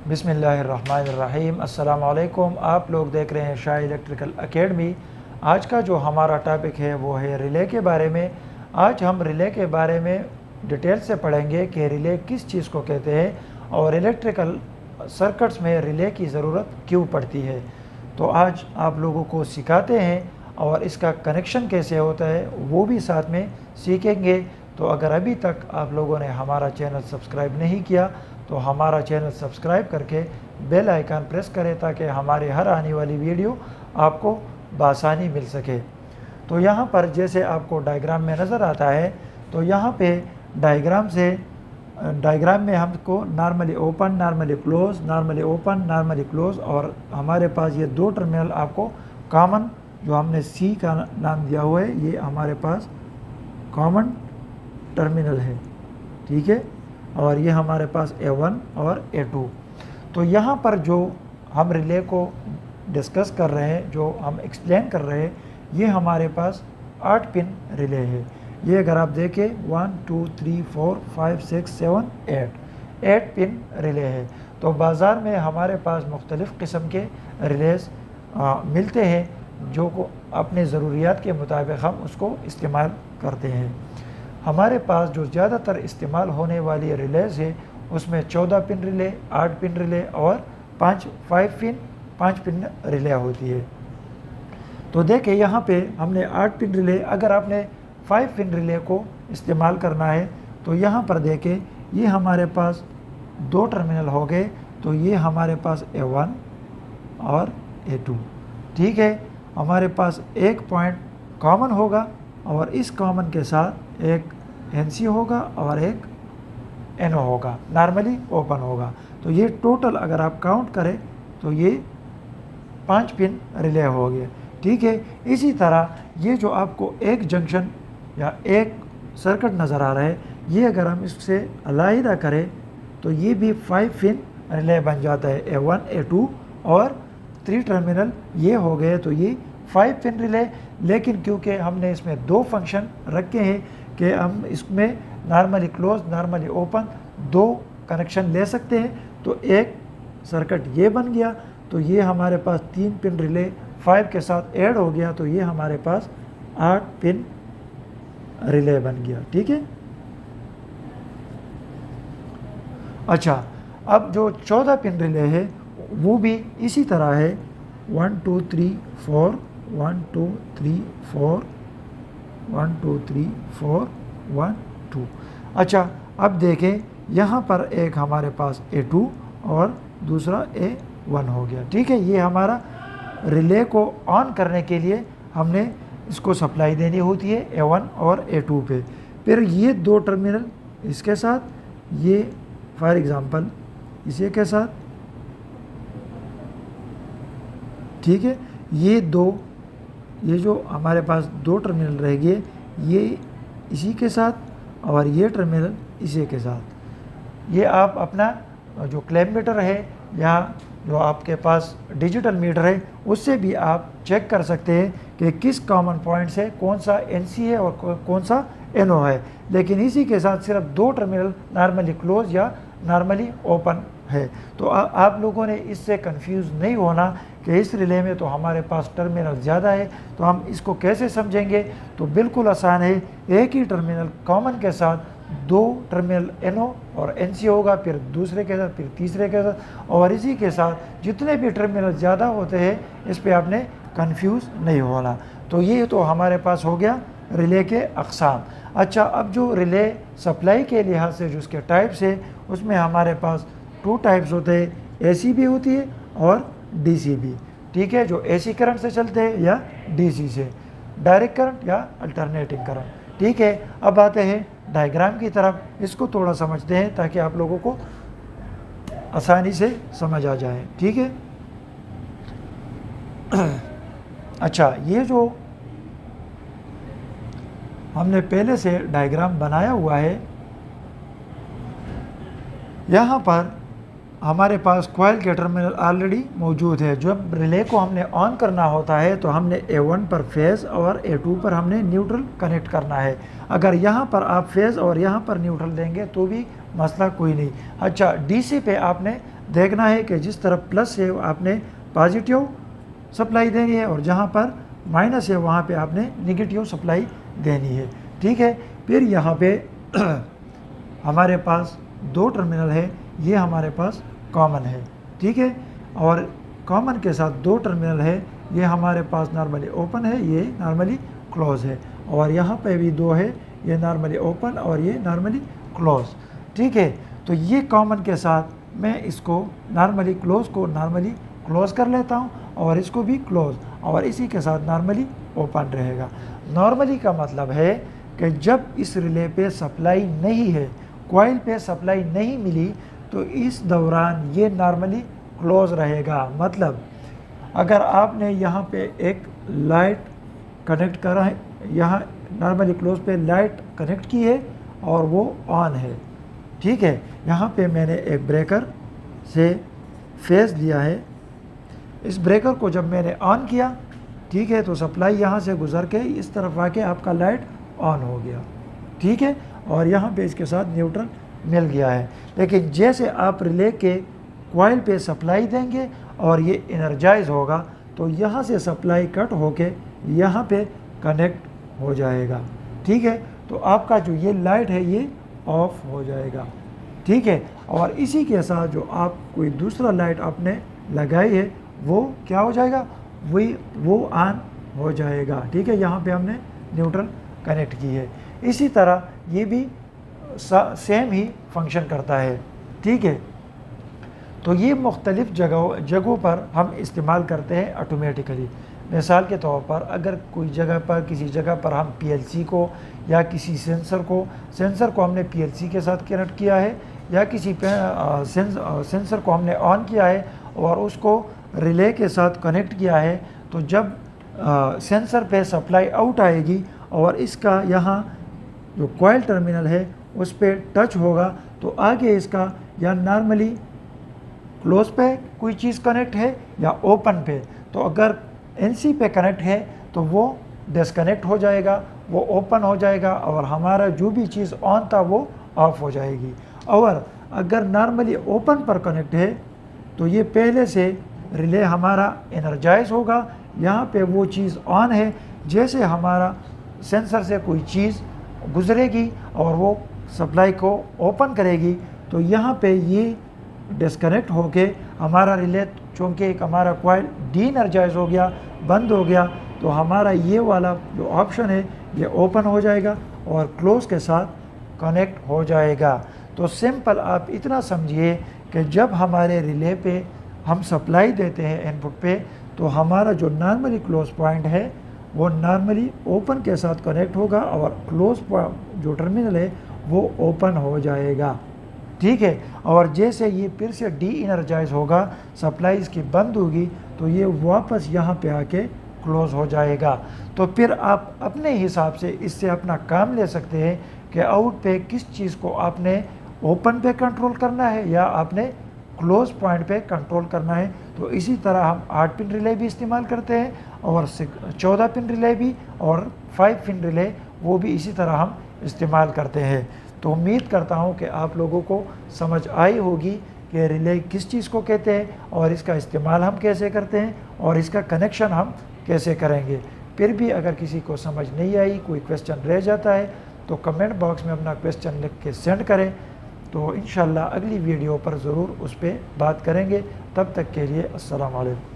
बिस्मिल्लाहिर्रहमानिर्रहीम। अस्सलाम वालेकुम। आप लोग देख रहे हैं शाह इलेक्ट्रिकल एकेडमी। आज का जो हमारा टॉपिक है वो है रिले के बारे में। आज हम रिले के बारे में डिटेल से पढ़ेंगे कि रिले किस चीज़ को कहते हैं और इलेक्ट्रिकल सर्किट्स में रिले की ज़रूरत क्यों पड़ती है। तो आज आप लोगों को सिखाते हैं और इसका कनेक्शन कैसे होता है वो भी साथ में सीखेंगे। तो अगर अभी तक आप लोगों ने हमारा चैनल सब्सक्राइब नहीं किया तो हमारा चैनल सब्सक्राइब करके बेल आइकन प्रेस करें ताकि हमारे हर आने वाली वीडियो आपको बआसानी मिल सके। तो यहाँ पर जैसे आपको डायग्राम में नज़र आता है तो यहाँ पे डायग्राम में हमको normally open, normally close, normally open, normally close और हमारे पास ये दो टर्मिनल आपको कॉमन जो हमने सी का नाम दिया हुआ है ये हमारे पास कॉमन टर्मिनल है, ठीक है। और ये हमारे पास A1 और A2। तो यहाँ पर जो हम रिले को डिस्कस कर रहे हैं, जो हम एक्सप्लेन कर रहे हैं, ये हमारे पास 8 पिन रिले है। ये अगर आप देखें 1 2 3 4 5 6 7 8 पिन रिले है। तो बाज़ार में हमारे पास मुख्तलिफ़ किस्म के रिलेज मिलते हैं जो को अपने ज़रूरियात के मुताबिक हम उसको इस्तेमाल करते हैं। हमारे पास जो ज़्यादातर इस्तेमाल होने वाली रिलेज है उसमें 14 पिन रिले, 8 पिन रिले और 5 पिन रिले होती है। तो देखें यहाँ पे हमने 8 पिन रिले, अगर आपने 5 पिन रिले को इस्तेमाल करना है तो यहाँ पर देखें ये हमारे पास दो टर्मिनल हो गए। तो ये हमारे पास A1 और A2, ठीक है। हमारे पास एक पॉइंट कॉमन होगा और इस कॉमन के साथ एक NC होगा और एक NO होगा, नॉर्मली ओपन होगा। तो ये टोटल अगर आप काउंट करें तो ये 5 पिन रिले हो गए, ठीक है। इसी तरह ये जो आपको एक जंक्शन या एक सर्किट नज़र आ रहा है, ये अगर हम इससे अलहदा करें तो ये भी 5 पिन रिले बन जाता है। A1 A2 और 3 टर्मिनल ये हो गए तो ये 5 पिन रिले। लेकिन क्योंकि हमने इसमें दो फंक्शन रखे हैं कि हम इसमें नॉर्मली क्लोज, नॉर्मली ओपन दो कनेक्शन ले सकते हैं, तो एक सर्किट ये बन गया। तो ये हमारे पास 3 पिन रिले 5 के साथ ऐड हो गया तो ये हमारे पास 8 पिन रिले बन गया, ठीक है। अच्छा, अब जो 14 पिन रिले है वो भी इसी तरह है 1 2 3 4 1 2 3 4 1 2 3 4 1 2। अच्छा, अब देखें यहाँ पर एक हमारे पास A2 और दूसरा A1 हो गया, ठीक है। ये हमारा रिले को ऑन करने के लिए हमने इसको सप्लाई देनी होती है A1 और A2 पे। फिर ये दो टर्मिनल इसके साथ, ये फॉर एग्ज़ाम्पल इसी के साथ, ठीक है। ये जो हमारे पास दो टर्मिनल रह गए ये इसी के साथ और ये टर्मिनल इसी के साथ। ये आप अपना जो क्लैंप मीटर है या जो आपके पास डिजिटल मीटर है उससे भी आप चेक कर सकते हैं कि किस कॉमन पॉइंट से कौन सा NC है और कौन सा NO है। लेकिन इसी के साथ सिर्फ दो टर्मिनल नॉर्मली क्लोज या नॉर्मली ओपन है। तो आप लोगों ने इससे कंफ्यूज नहीं होना कि इस रिले में तो हमारे पास टर्मिनल ज़्यादा है, तो हम इसको कैसे समझेंगे। तो बिल्कुल आसान है, एक ही टर्मिनल कॉमन के साथ दो टर्मिनल NO और NC होगा, फिर दूसरे के साथ, फिर तीसरे के साथ, और इसी के साथ जितने भी टर्मिनल ज़्यादा होते हैं इस पर आपने कंफ्यूज नहीं होना। तो ये तो हमारे पास हो गया रिले के अक़साम। अच्छा, अब जो रिले सप्लाई के लिहाज से जो उसके टाइप्स है उसमें हमारे पास 2 टाइप्स होते हैं, AC भी होती है और DC भी, ठीक है। जो AC करंट से चलते हैं या DC से, डायरेक्ट करंट या अल्टरनेटिंग करंट, ठीक है। अब आते हैं डायग्राम की तरफ, इसको थोड़ा समझते हैं ताकि आप लोगों को आसानी से समझ आ जाए, ठीक है। अच्छा, ये जो हमने पहले से डायग्राम बनाया हुआ है, यहाँ पर हमारे पास कॉइल के टर्मिनल ऑलरेडी मौजूद है। जब रिले को हमने ऑन करना होता है तो हमने A1 पर फेज़ और A2 पर हमने न्यूट्रल कनेक्ट करना है। अगर यहाँ पर आप फेज़ और यहाँ पर न्यूट्रल देंगे तो भी मसला कोई नहीं। अच्छा, DC पे आपने देखना है कि जिस तरफ प्लस है आपने पॉजिटिव सप्लाई देनी है और जहाँ पर माइनस है वहाँ पे आपने नेगेटिव सप्लाई देनी है। ठीक है, फिर यहाँ पे हमारे पास दो टर्मिनल है, ये हमारे पास कॉमन है। ठीक है, और कॉमन के साथ दो टर्मिनल है, ये हमारे पास नॉर्मली ओपन है, ये नॉर्मली क्लोज है, और यहाँ पे भी दो है, ये नॉर्मली ओपन और ये नॉर्मली क्लोज। ठीक है, तो ये कॉमन के साथ मैं इसको नॉर्मली क्लोज को नॉर्मली क्लोज कर लेता हूँ और इसको भी क्लोज, और इसी के साथ नॉर्मली ओपन रहेगा। नॉर्मली का मतलब है कि जब इस रिले पे सप्लाई नहीं है, कॉइल पे सप्लाई नहीं मिली, तो इस दौरान ये नॉर्मली क्लोज रहेगा। मतलब अगर आपने यहाँ पे एक लाइट कनेक्ट करा है, यहाँ नॉर्मली क्लोज पे लाइट कनेक्ट की है और वो ऑन है। ठीक है, यहाँ पे मैंने एक ब्रेकर से फेज़ लिया है, इस ब्रेकर को जब मैंने ऑन किया, ठीक है, तो सप्लाई यहाँ से गुजर के इस तरफ आके आपका लाइट ऑन हो गया। ठीक है, और यहाँ पे इसके साथ न्यूट्रल मिल गया है। लेकिन जैसे आप रिले के कॉइल पे सप्लाई देंगे और ये एनर्जाइज होगा, तो यहाँ से सप्लाई कट होके यहाँ पे कनेक्ट हो जाएगा। ठीक है, तो आपका जो ये लाइट है ये ऑफ हो जाएगा। ठीक है, और इसी के साथ जो आप कोई दूसरा लाइट आपने लगाई है वो क्या हो जाएगा, वो ऑन हो जाएगा। ठीक है, यहाँ पे हमने न्यूट्रल कनेक्ट की है। इसी तरह ये भी सेम ही फंक्शन करता है। ठीक है, तो ये मुख्तलिफ़ जगहों पर हम इस्तेमाल करते हैं ऑटोमेटिकली। मिसाल के तौर पर अगर कोई जगह पर किसी जगह पर हम PLC को या किसी सेंसर को हमने PLC के साथ कनेक्ट किया है, या किसी सेंसर को हमने ऑन किया है और उसको रिले के साथ कनेक्ट किया है, तो जब सेंसर पे सप्लाई आउट आएगी और इसका यहाँ जो कॉइल टर्मिनल है उस पर टच होगा, तो आगे इसका या नॉर्मली क्लोज पे कोई चीज़ कनेक्ट है या ओपन पे। तो अगर NC पे कनेक्ट है तो वो डिस्कनेक्ट हो जाएगा, वो ओपन हो जाएगा और हमारा जो भी चीज़ ऑन था वो ऑफ हो जाएगी। और अगर नॉर्मली ओपन पर कनेक्ट है तो ये पहले से रिले हमारा एनर्जाइज होगा, यहाँ पे वो चीज़ ऑन है। जैसे हमारा सेंसर से कोई चीज़ गुजरेगी और वो सप्लाई को ओपन करेगी, तो यहाँ पे ये डिस्कनेक्ट होके हमारा रिले, चूँकि एक हमारा कॉइल डी एनर्जाइज हो गया, बंद हो गया, तो हमारा ये वाला जो ऑप्शन है ये ओपन हो जाएगा और क्लोज के साथ कनेक्ट हो जाएगा। तो सिंपल आप इतना समझिए कि जब हमारे रिले पे हम सप्लाई देते हैं इनपुट पे, तो हमारा जो नॉर्मली क्लोज पॉइंट है वो नॉर्मली ओपन के साथ कनेक्ट होगा और क्लोज जो टर्मिनल है वो ओपन हो जाएगा। ठीक है, और जैसे ये फिर से डी एनर्जाइज होगा, सप्लाई इसकी बंद होगी, तो ये वापस यहाँ पे आके क्लोज हो जाएगा। तो फिर आप अपने हिसाब से इससे अपना काम ले सकते हैं कि आउट पे किस चीज़ को आपने ओपन पे कंट्रोल करना है या आपने क्लोज पॉइंट पे कंट्रोल करना है। तो इसी तरह हम 8 पिन रिले भी इस्तेमाल करते हैं और 14 पिन रिले भी और 5 पिन रिले वो भी इसी तरह हम इस्तेमाल करते हैं। तो उम्मीद करता हूँ कि आप लोगों को समझ आई होगी कि रिले किस चीज़ को कहते हैं और इसका इस्तेमाल हम कैसे करते हैं और इसका कनेक्शन हम कैसे करेंगे। फिर भी अगर किसी को समझ नहीं आई, कोई क्वेश्चन रह जाता है, तो कमेंट बॉक्स में अपना क्वेश्चन लिख के सेंड करें। तो इंशाल्लाह अगली वीडियो पर ज़रूर उस पर बात करेंगे। तब तक के लिए अस्सलाम वालेकुम।